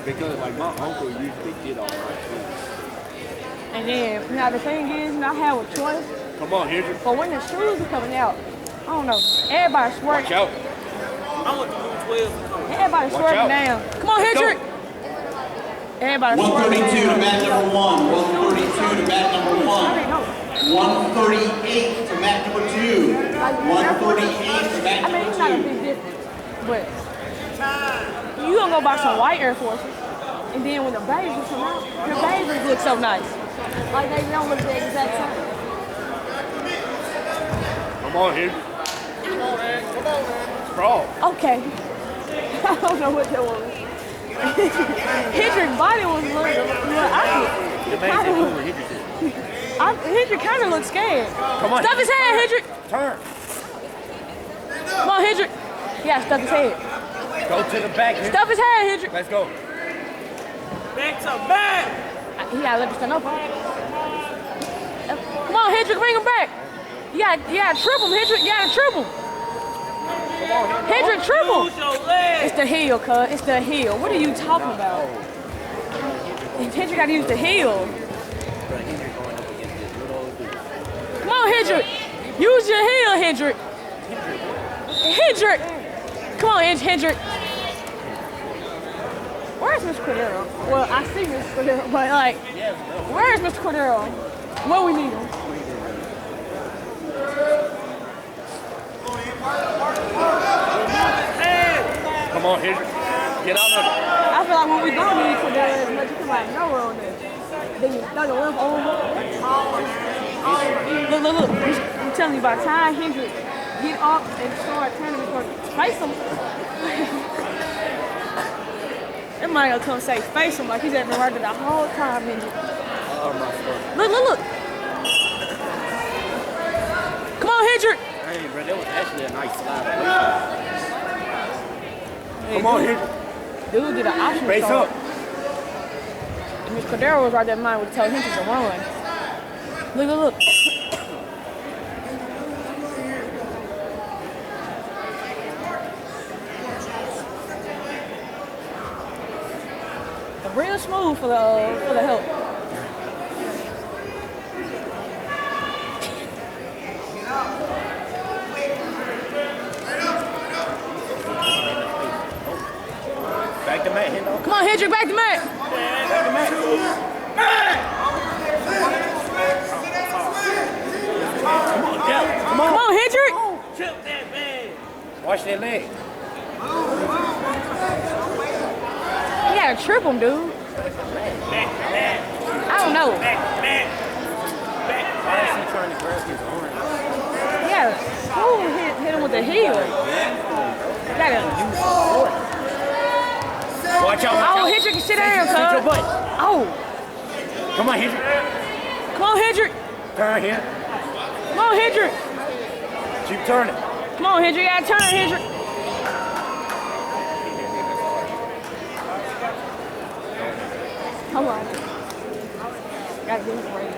Because like my uncle usually did all right too. And then, now the thing is, I have a choice. Come on, Hendrick. But when the shoes are coming out, I don't know. Everybody's swerving. Watch out. I want the new 12. Everybody's swerving down. Come on, Hendrick. Everybody's swerving 132 down. to mat number 1. 132 to mat number 1. 138 to mat number 2. 138 to mat I mean, it's not a number 2. big difference. But you gonna go buy some white Air Forces, and then when the beigers come out, the beigers look so nice. Like they don't look the exact same. Come on, Hendrick. Come on, man. Come on, man. Sprawl. Okay. I don't know what that was. Hendrick's body was a little awkward. Hendrick kind of looks scared. Come on. Stuff his head, Hendrick. Turn. Come on, Hendrick. Yeah, stuff his head. Go to the back, Hendrick. Stuff his head, Hendrick. Let's go. Back to back. He gotta let me stand up. Come on, Hendrick, bring him back. You gotta trip him, Hendrick. You gotta trip him. Hendrick, trip him. Use your legs. It's the heel, cuz. It's the heel. What are you talking about? Hendrick gotta use the heel. Come on, Hendrick. Use your heel, Hendrick. Hendrick. Come on, Hendrick. Where's Mr. Cordero? Well, I see Mr. Cordero, but like, where's Mr. Cordero? Well, we need him. Come on, Hendrick. Get out of it. I feel like when we don't need Cordero as much, you come out of nowhere on this. Then you throw the limp over. Look. I'm telling you, by the time Hendrick get up and start turning before face him, that might gonna come say face him like he's at the right the whole time, Hendrick. Oh, my God. Look. Come on, Hendrick. Hey, bro, that was actually a nice slide. Come on, Hendrick. Dude did an option. Face up. And Mr. Cordero was right there in mind with telling Hendrick to run. Look. Real smooth for the help. Back to Matt, Hendrick. Come on, Hendrick, back to Matt. Back to Matt. Come on, Hendrick. Trip that man. Watch that leg. You gotta trip him, dude. I don't know. Why is he trying to grab his arm? Yeah, hit him with the heel. Watch out. Oh, Hendrick, sit down, Sit your cuz. butt. Oh. Come on, Hendrick. Come on, Hendrick. Turn here. Come on, Hendrick. Keep turning. Come on, Hendrick. You gotta turn, Hendrick. Come on. Gotta give him a break.